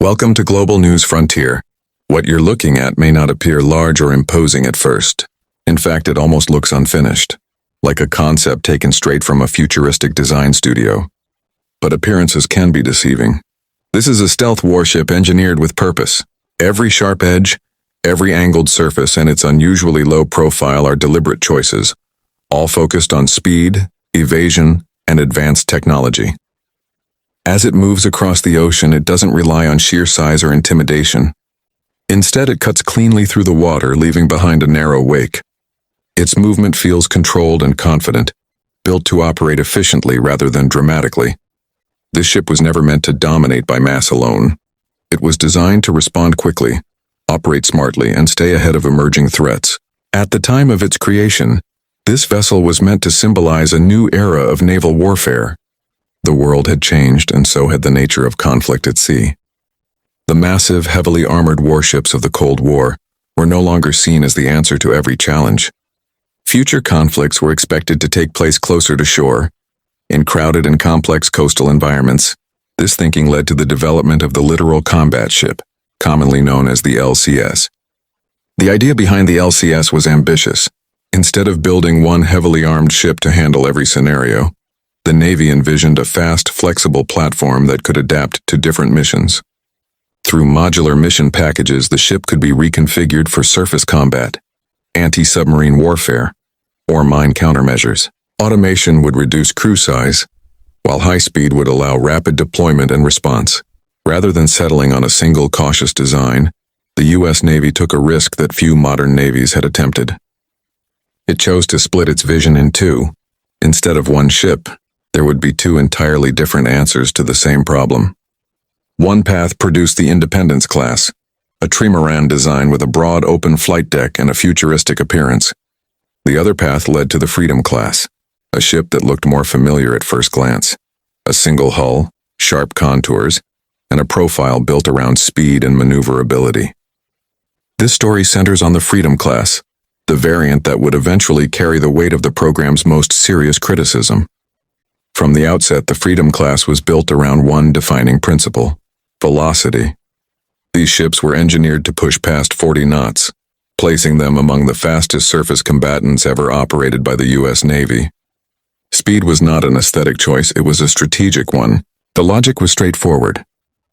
Welcome to Global News Frontier. What you're looking at may not appear large or imposing at first. In fact, it almost looks unfinished, like a concept taken straight from a futuristic design studio. But appearances can be deceiving. This is a stealth warship engineered with purpose. Every sharp edge, every angled surface, and its unusually low profile are deliberate choices, all focused on speed, evasion, and advanced technology. As it moves across the ocean, it doesn't rely on sheer size or intimidation. Instead, it cuts cleanly through the water, leaving behind a narrow wake. Its movement feels controlled and confident, built to operate efficiently rather than dramatically. This ship was never meant to dominate by mass alone. It was designed to respond quickly, operate smartly, and stay ahead of emerging threats. At the time of its creation, this vessel was meant to symbolize a new era of naval warfare. The world had changed, and so had the nature of conflict at sea. The massive, heavily armored warships of the Cold War were no longer seen as the answer to every challenge. Future conflicts were expected to take place closer to shore, in crowded and complex coastal environments. This thinking led to the development of the Littoral Combat Ship, commonly known as the LCS. The idea behind the LCS was ambitious. Instead of building one heavily armed ship to handle every scenario, the Navy envisioned a fast, flexible platform that could adapt to different missions. Through modular mission packages, the ship could be reconfigured for surface combat, anti-submarine warfare, or mine countermeasures. Automation would reduce crew size, while high speed would allow rapid deployment and response. Rather than settling on a single cautious design, the U.S. Navy took a risk that few modern navies had attempted. It chose to split its vision in two. Instead of one ship, there would be two entirely different answers to the same problem. One path produced the Independence class, a trimaran design with a broad open flight deck and a futuristic appearance. The other path led to the Freedom-Class, a ship that looked more familiar at first glance. A single hull, sharp contours, and a profile built around speed and maneuverability. This story centers on the Freedom-Class, the variant that would eventually carry the weight of the program's most serious criticism. From the outset, the Freedom-Class was built around one defining principle: velocity. These ships were engineered to push past 40 knots, placing them among the fastest surface combatants ever operated by the U.S. Navy. Speed was not an aesthetic choice, it was a strategic one. The logic was straightforward.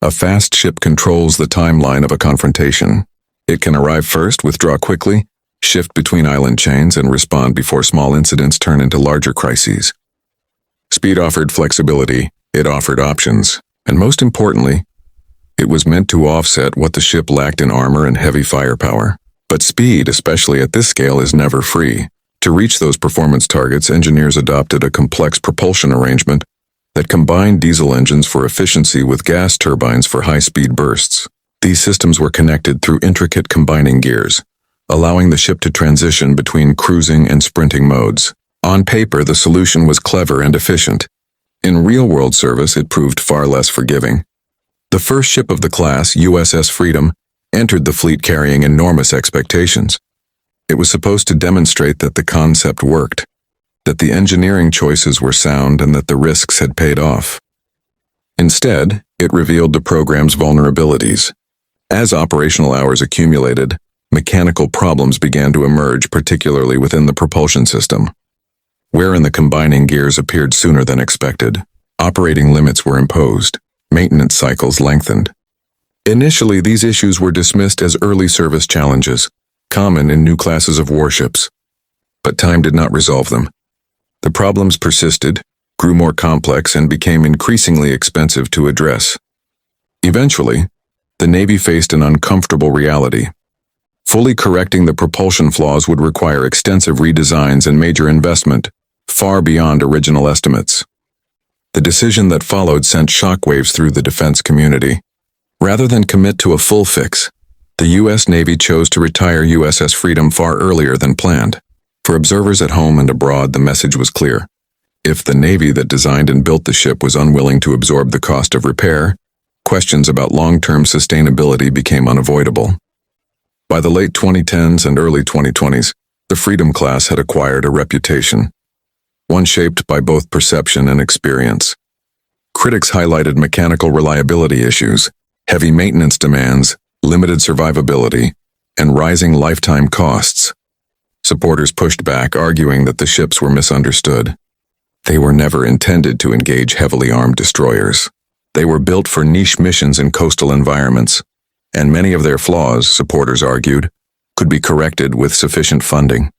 A fast ship controls the timeline of a confrontation. It can arrive first, withdraw quickly, shift between island chains, and respond before small incidents turn into larger crises. Speed offered flexibility, it offered options, and most importantly, it was meant to offset what the ship lacked in armor and heavy firepower. But speed, especially at this scale, is never free. To reach those performance targets, engineers adopted a complex propulsion arrangement that combined diesel engines for efficiency with gas turbines for high-speed bursts. These systems were connected through intricate combining gears, allowing the ship to transition between cruising and sprinting modes. On paper, the solution was clever and efficient. In real-world service, it proved far less forgiving. The first ship of the class, USS Freedom, entered the fleet carrying enormous expectations. It was supposed to demonstrate that the concept worked, that the engineering choices were sound, and that the risks had paid off. Instead, it revealed the program's vulnerabilities. As operational hours accumulated, mechanical problems began to emerge, particularly within the propulsion system. Wear in the combining gears appeared sooner than expected. Operating limits were imposed. Maintenance cycles lengthened. Initially, these issues were dismissed as early service challenges, common in new classes of warships. But time did not resolve them. The problems persisted, grew more complex, and became increasingly expensive to address. Eventually, the Navy faced an uncomfortable reality. Fully correcting the propulsion flaws would require extensive redesigns and major investment, far beyond original estimates. The decision that followed sent shockwaves through the defense community. Rather than commit to a full fix, the U.S. Navy chose to retire USS Freedom far earlier than planned. For observers at home and abroad, the message was clear. If the Navy that designed and built the ship was unwilling to absorb the cost of repair, questions about long-term sustainability became unavoidable. By the late 2010s and early 2020s, the Freedom-Class had acquired a reputation, one shaped by both perception and experience. Critics highlighted mechanical reliability issues, heavy maintenance demands, limited survivability, and rising lifetime costs. Supporters pushed back, arguing that the ships were misunderstood. They were never intended to engage heavily armed destroyers. They were built for niche missions in coastal environments, and many of their flaws, supporters argued, could be corrected with sufficient funding.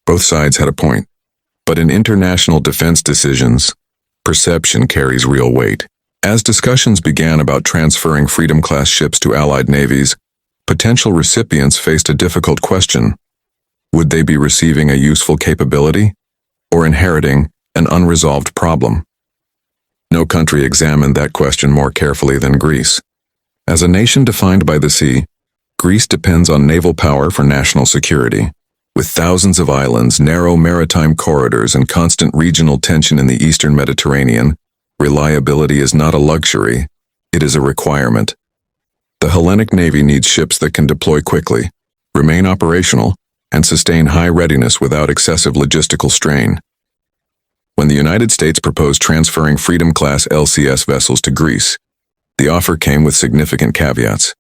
Both sides had a point, but in international defense decisions, perception carries real weight. As discussions began about transferring Freedom-Class ships to Allied navies, potential recipients faced a difficult question. Would they be receiving a useful capability or inheriting an unresolved problem? No country examined that question more carefully than Greece. As a nation defined by the sea, Greece depends on naval power for national security. With thousands of islands, narrow maritime corridors, and constant regional tension in the eastern Mediterranean, reliability is not a luxury, it is a requirement. The Hellenic Navy needs ships that can deploy quickly, remain operational, and sustain high readiness without excessive logistical strain. When the United States proposed transferring Freedom-Class LCS vessels to Greece, the offer came with significant caveats.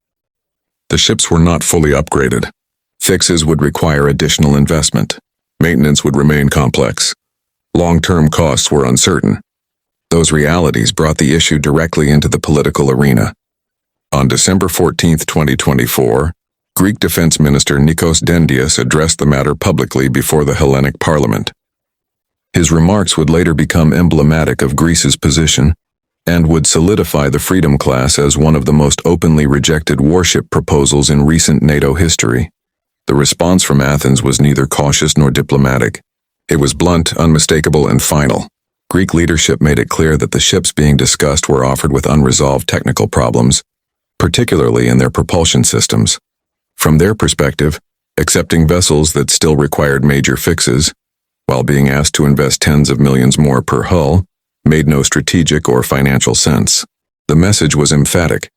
The ships were not fully upgraded. Fixes would require additional investment. Maintenance would remain complex. Long-term costs were uncertain. Those realities brought the issue directly into the political arena. On December 14, 2024, Greek Defense Minister Nikos Dendias addressed the matter publicly before the Hellenic Parliament. His remarks would later become emblematic of Greece's position and would solidify the Freedom-Class as one of the most openly rejected warship proposals in recent NATO history. The response from Athens was neither cautious nor diplomatic. It was blunt, unmistakable, and final. Greek leadership made it clear that the ships being discussed were offered with unresolved technical problems, particularly in their propulsion systems. From their perspective, accepting vessels that still required major fixes, while being asked to invest tens of millions more per hull, made no strategic or financial sense. The message was emphatic.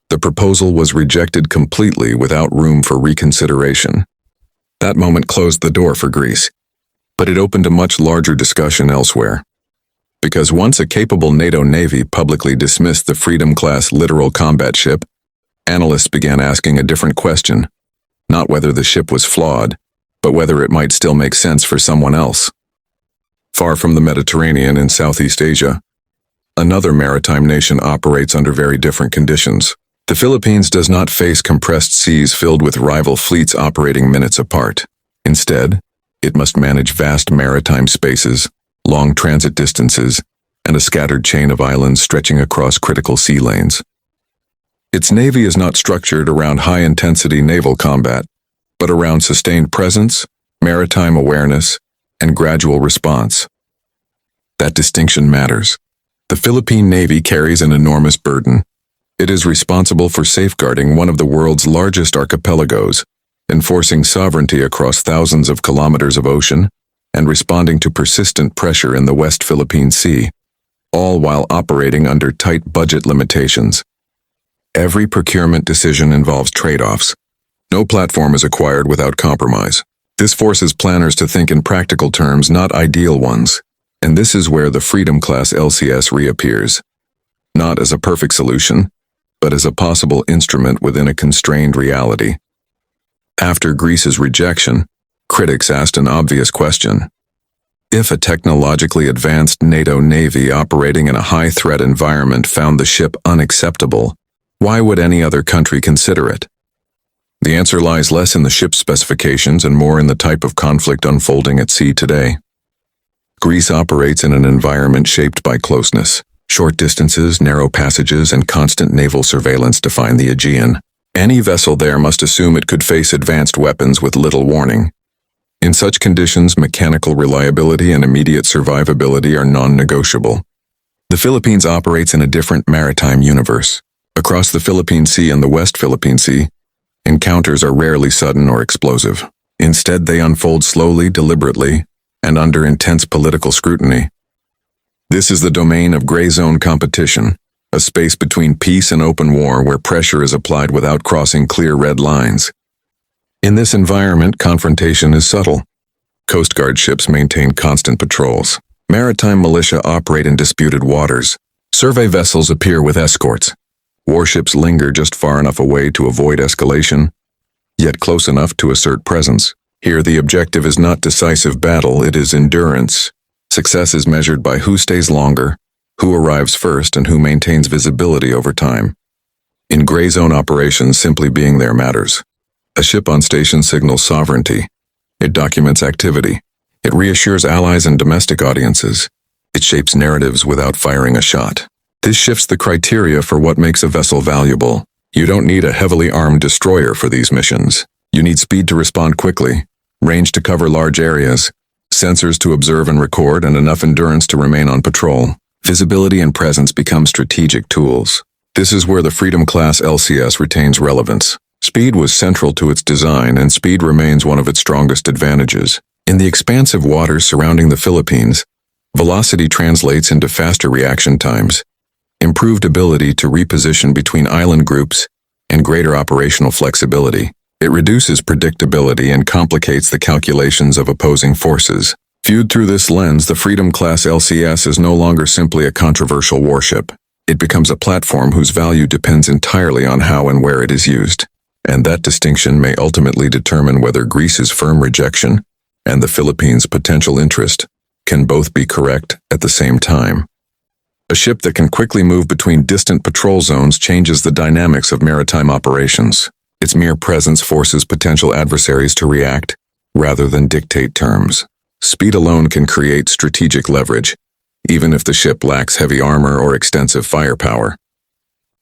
The proposal was rejected completely without room for reconsideration. That moment closed the door for Greece, but it opened a much larger discussion elsewhere. Because once a capable NATO Navy publicly dismissed the Freedom-Class Littoral Combat Ship, analysts began asking a different question, not whether the ship was flawed, but whether it might still make sense for someone else. Far from the Mediterranean in Southeast Asia, another maritime nation operates under very different conditions. The Philippines does not face compressed seas filled with rival fleets operating minutes apart. Instead, it must manage vast maritime spaces, long transit distances, and a scattered chain of islands stretching across critical sea lanes. Its navy is not structured around high-intensity naval combat, but around sustained presence, maritime awareness, and gradual response. That distinction matters. The Philippine Navy carries an enormous burden. It is responsible for safeguarding one of the world's largest archipelagos, enforcing sovereignty across thousands of kilometers of ocean, and responding to persistent pressure in the West Philippine Sea, all while operating under tight budget limitations. Every procurement decision involves trade-offs. No platform is acquired without compromise. This forces planners to think in practical terms, not ideal ones. And this is where the Freedom-Class LCS reappears. Not as a perfect solution, but as a possible instrument within a constrained reality. After Greece's rejection, critics asked an obvious question. If a technologically advanced NATO Navy operating in a high-threat environment found the ship unacceptable, why would any other country consider it? The answer lies less in the ship's specifications and more in the type of conflict unfolding at sea today. Greece operates in an environment shaped by closeness. Short distances, narrow passages, and constant naval surveillance define the Aegean. Any vessel there must assume it could face advanced weapons with little warning. In such conditions, mechanical reliability and immediate survivability are non-negotiable. The Philippines operates in a different maritime universe. Across the Philippine Sea and the West Philippine Sea, encounters are rarely sudden or explosive. Instead, they unfold slowly, deliberately, and under intense political scrutiny. This is the domain of gray zone competition, a space between peace and open war where pressure is applied without crossing clear red lines. In this environment, confrontation is subtle. Coast Guard ships maintain constant patrols. Maritime militia operate in disputed waters. Survey vessels appear with escorts. Warships linger just far enough away to avoid escalation, yet close enough to assert presence. Here the objective is not decisive battle, it is endurance. Success is measured by who stays longer, who arrives first, and who maintains visibility over time. In gray zone operations, simply being there matters. A ship on station signals sovereignty. It documents activity. It reassures allies and domestic audiences. It shapes narratives without firing a shot. This shifts the criteria for what makes a vessel valuable. You don't need a heavily armed destroyer for these missions. You need speed to respond quickly, range to cover large areas, sensors to observe and record, and enough endurance to remain on patrol. Visibility and presence become strategic tools. This is where the Freedom-Class LCS retains relevance. Speed was central to its design, and speed remains one of its strongest advantages. In the expansive waters surrounding the Philippines, velocity translates into faster reaction times, improved ability to reposition between island groups, and greater operational flexibility. It reduces predictability and complicates the calculations of opposing forces. Viewed through this lens, the Freedom-Class LCS is no longer simply a controversial warship. It becomes a platform whose value depends entirely on how and where it is used. And that distinction may ultimately determine whether Greece's firm rejection and the Philippines' potential interest can both be correct at the same time. A ship that can quickly move between distant patrol zones changes the dynamics of maritime operations. Its mere presence forces potential adversaries to react, rather than dictate terms. Speed alone can create strategic leverage, even if the ship lacks heavy armor or extensive firepower.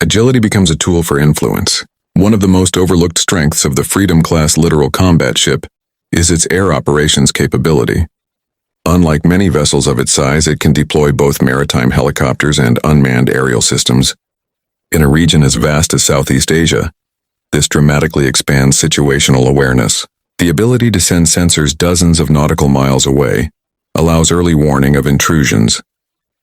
Agility becomes a tool for influence. One of the most overlooked strengths of the Freedom-Class Littoral Combat Ship is its air operations capability. Unlike many vessels of its size, it can deploy both maritime helicopters and unmanned aerial systems. In a region as vast as Southeast Asia, this dramatically expands situational awareness. The ability to send sensors dozens of nautical miles away allows early warning of intrusions,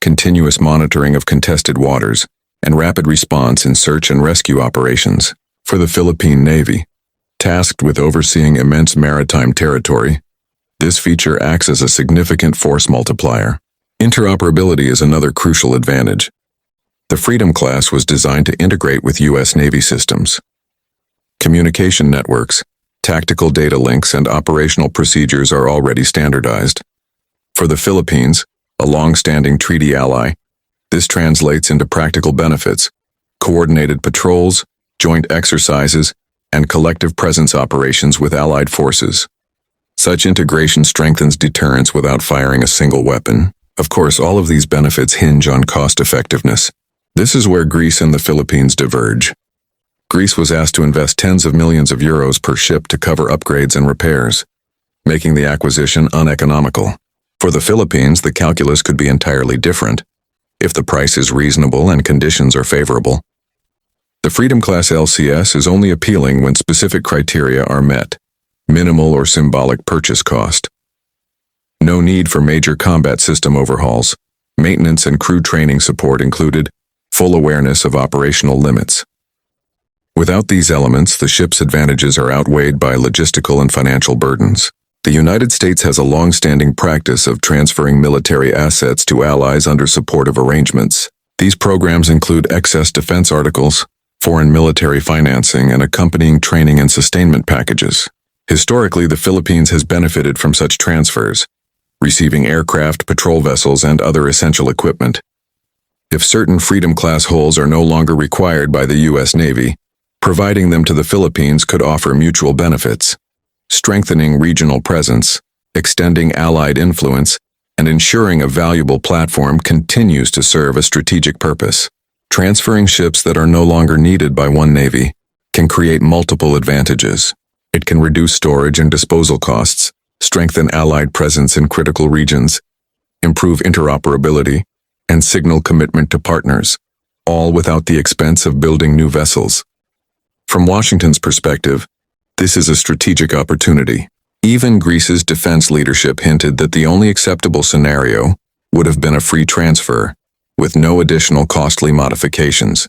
continuous monitoring of contested waters, and rapid response in search and rescue operations. For the Philippine Navy, tasked with overseeing immense maritime territory, this feature acts as a significant force multiplier. Interoperability is another crucial advantage. The Freedom-Class was designed to integrate with U.S. Navy systems. Communication networks, tactical data links, and operational procedures are already standardized. For the Philippines, a long-standing treaty ally, this translates into practical benefits: coordinated patrols, joint exercises, and collective presence operations with allied forces. Such integration strengthens deterrence without firing a single weapon. Of course, all of these benefits hinge on cost-effectiveness. This is where Greece and the Philippines diverge. Greece was asked to invest tens of millions of euros per ship to cover upgrades and repairs, making the acquisition uneconomical. For the Philippines, the calculus could be entirely different, if the price is reasonable and conditions are favorable. The Freedom-Class LCS is only appealing when specific criteria are met: minimal or symbolic purchase cost, no need for major combat system overhauls, maintenance and crew training support included, full awareness of operational limits. Without these elements, the ship's advantages are outweighed by logistical and financial burdens. The United States has a long-standing practice of transferring military assets to allies under supportive arrangements. These programs include excess defense articles, foreign military financing, and accompanying training and sustainment packages. Historically, the Philippines has benefited from such transfers, receiving aircraft, patrol vessels, and other essential equipment. If certain Freedom-Class hulls are no longer required by the U.S. Navy, providing them to the Philippines could offer mutual benefits, strengthening regional presence, extending allied influence, and ensuring a valuable platform continues to serve a strategic purpose. Transferring ships that are no longer needed by one navy can create multiple advantages. It can reduce storage and disposal costs, strengthen allied presence in critical regions, improve interoperability, and signal commitment to partners, all without the expense of building new vessels. From Washington's perspective, this is a strategic opportunity. Even Greece's defense leadership hinted that the only acceptable scenario would have been a free transfer, with no additional costly modifications.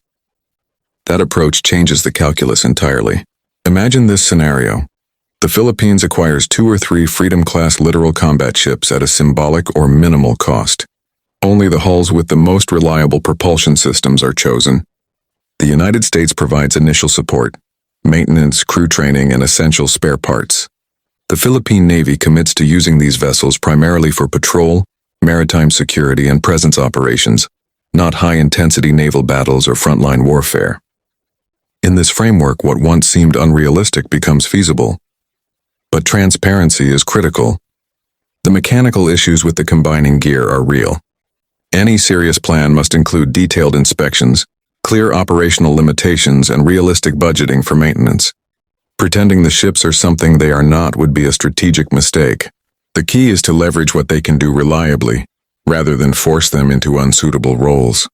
That approach changes the calculus entirely. Imagine this scenario. The Philippines acquires 2 or 3 Freedom-Class Littoral Combat Ships at a symbolic or minimal cost. Only the hulls with the most reliable propulsion systems are chosen. The United States provides initial support, maintenance, crew training, and essential spare parts. The Philippine Navy commits to using these vessels primarily for patrol, maritime security, and presence operations, not high-intensity naval battles or frontline warfare. In this framework, what once seemed unrealistic becomes feasible. But transparency is critical. The mechanical issues with the combining gear are real. Any serious plan must include detailed inspections, clear operational limitations, and realistic budgeting for maintenance. Pretending the ships are something they are not would be a strategic mistake. The key is to leverage what they can do reliably, rather than force them into unsuitable roles.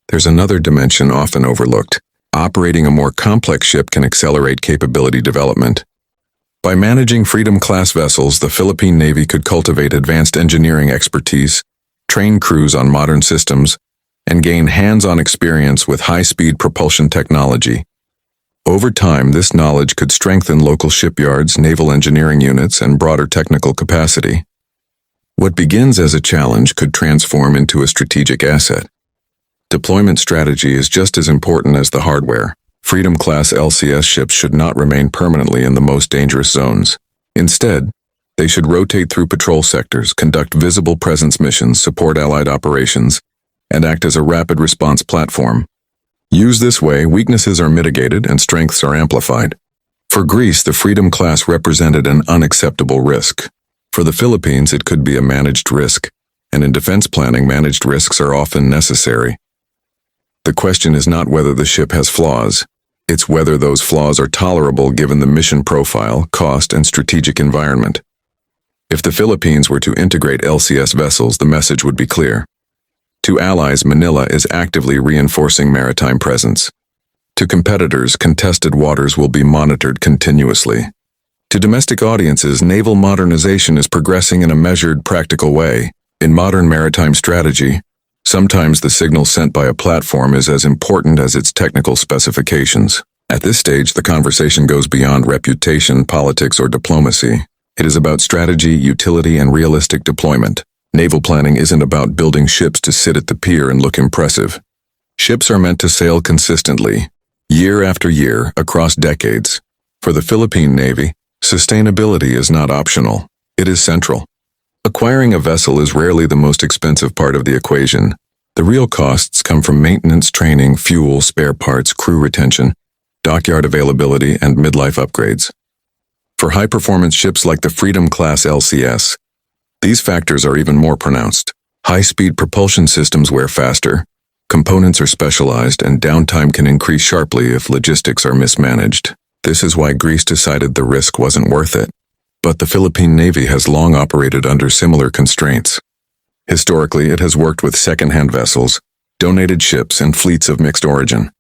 There's another dimension often overlooked. Operating a more complex ship can accelerate capability development. By managing Freedom-Class vessels, the Philippine Navy could cultivate advanced engineering expertise, train crews on modern systems, and gain hands-on experience with high-speed propulsion technology. Over time, this knowledge could strengthen local shipyards, naval engineering units, and broader technical capacity. What begins as a challenge could transform into a strategic asset. Deployment strategy is just as important as the hardware. Freedom-Class LCS ships should not remain permanently in the most dangerous zones. Instead, they should rotate through patrol sectors, conduct visible presence missions, support allied operations, and act as a rapid response platform. Used this way, weaknesses are mitigated and strengths are amplified. For Greece, the Freedom-Class represented an unacceptable risk. For the Philippines, it could be a managed risk, and in defense planning, managed risks are often necessary. The question is not whether the ship has flaws, it's whether those flaws are tolerable given the mission profile, cost, and strategic environment. If the Philippines were to integrate LCS vessels, the message would be clear. To allies, Manila is actively reinforcing maritime presence. To competitors, contested waters will be monitored continuously. To domestic audiences, naval modernization is progressing in a measured, practical way. In modern maritime strategy, sometimes the signal sent by a platform is as important as its technical specifications. At this stage, the conversation goes beyond reputation, politics, or diplomacy. It is about strategy, utility, and realistic deployment. Naval planning isn't about building ships to sit at the pier and look impressive. Ships are meant to sail consistently, year after year, across decades. For the Philippine Navy, sustainability is not optional. It is central. Acquiring a vessel is rarely the most expensive part of the equation. The real costs come from maintenance, training, fuel, spare parts, crew retention, dockyard availability, and midlife upgrades. For high-performance ships like the Freedom-Class LCS, these factors are even more pronounced. High-speed propulsion systems wear faster, components are specialized, and downtime can increase sharply if logistics are mismanaged. This is why Greece decided the risk wasn't worth it. But the Philippine Navy has long operated under similar constraints. Historically, it has worked with second-hand vessels, donated ships, and fleets of mixed origin.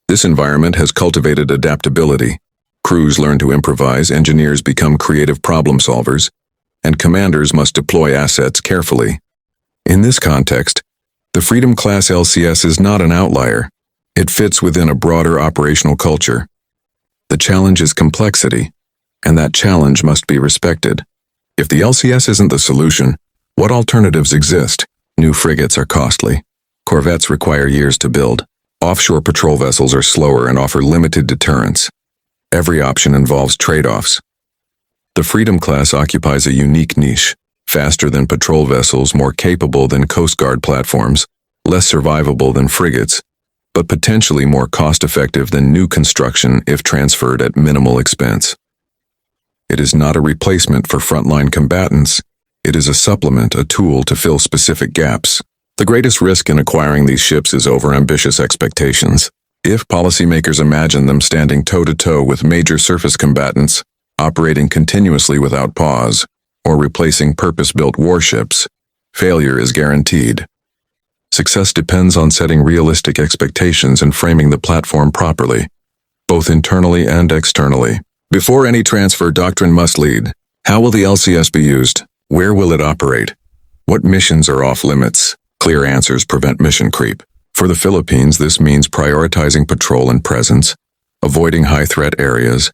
This environment has cultivated adaptability. Crews learn to improvise, engineers become creative problem solvers, and commanders must deploy assets carefully. In this context, the Freedom-Class LCS is not an outlier. It fits within a broader operational culture. The challenge is complexity, and that challenge must be respected. If the LCS isn't the solution, what alternatives exist? New frigates are costly. Corvettes require years to build. Offshore patrol vessels are slower and offer limited deterrence. Every option involves trade-offs. The Freedom-Class occupies a unique niche, faster than patrol vessels, more capable than Coast Guard platforms, less survivable than frigates, but potentially more cost-effective than new construction if transferred at minimal expense. It is not a replacement for frontline combatants. It is a supplement, a tool to fill specific gaps. The greatest risk in acquiring these ships is overambitious expectations. If policymakers imagine them standing toe-to-toe with major surface combatants, operating continuously without pause, or replacing purpose-built warships, failure is guaranteed. Success depends on setting realistic expectations and framing the platform properly, both internally and externally. Before any transfer, doctrine must lead. How will the LCS be used? Where will it operate? What missions are off-limits? Clear answers prevent mission creep. For the Philippines, this means prioritizing patrol and presence, avoiding high-threat areas,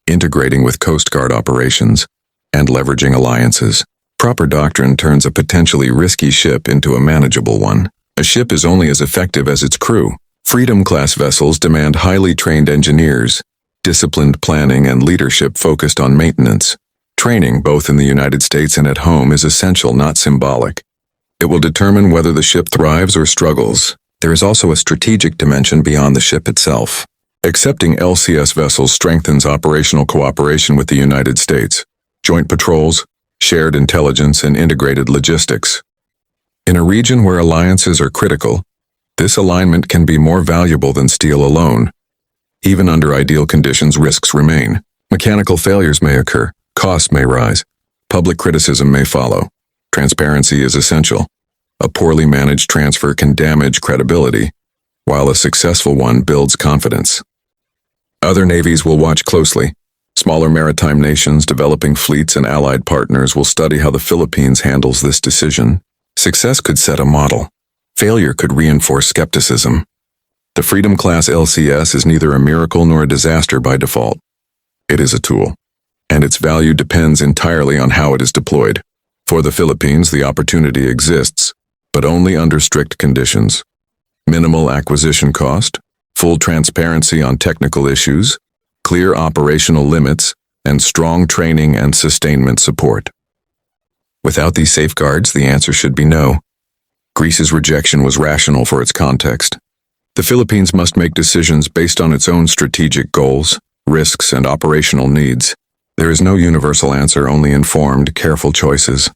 integrating with Coast Guard operations, and leveraging alliances. Proper doctrine turns a potentially risky ship into a manageable one. A ship is only as effective as its crew. Freedom-class vessels demand highly trained engineers, disciplined planning, and leadership focused on maintenance. Training, both in the United States and at home, is essential, not symbolic. It will determine whether the ship thrives or struggles. There is also a strategic dimension beyond the ship itself. Accepting LCS vessels strengthens operational cooperation with the United States, joint patrols, shared intelligence, and integrated logistics. In a region where alliances are critical, this alignment can be more valuable than steel alone. Even under ideal conditions, risks remain. Mechanical failures may occur, costs may rise, public criticism may follow. Transparency is essential. A poorly managed transfer can damage credibility, while a successful one builds confidence. Other navies will watch closely. Smaller maritime nations, developing fleets, and allied partners will study how the Philippines handles this decision. Success could set a model. Failure could reinforce skepticism. The Freedom-Class LCS is neither a miracle nor a disaster by default. It is a tool, and its value depends entirely on how it is deployed. For the Philippines, the opportunity exists, but only under strict conditions. Minimal acquisition cost, full transparency on technical issues, clear operational limits, and strong training and sustainment support. Without these safeguards, the answer should be no. Greece's rejection was rational for its context. The Philippines must make decisions based on its own strategic goals, risks, and operational needs. There is no universal answer, only informed, careful choices.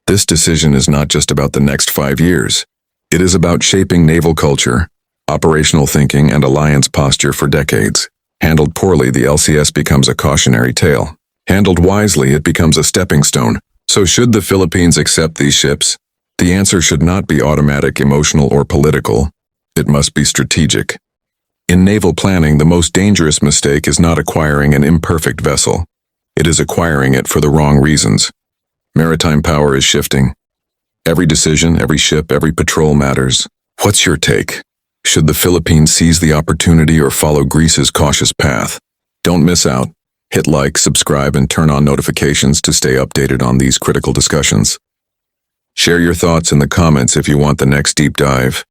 This decision is not just about the next 5 years. It is about shaping naval culture, operational thinking, and alliance posture for decades. Handled poorly, the LCS becomes a cautionary tale. Handled wisely, it becomes a stepping stone. So should the Philippines accept these ships? The answer should not be automatic, emotional, or political. It must be strategic. In naval planning, the most dangerous mistake is not acquiring an imperfect vessel. It is acquiring it for the wrong reasons. Maritime power is shifting. Every decision, every ship, every patrol matters. What's your take? Should the Philippines seize the opportunity or follow Greece's cautious path? Don't miss out. Hit like, subscribe, and turn on notifications to stay updated on these critical discussions. Share your thoughts in the comments if you want the next deep dive.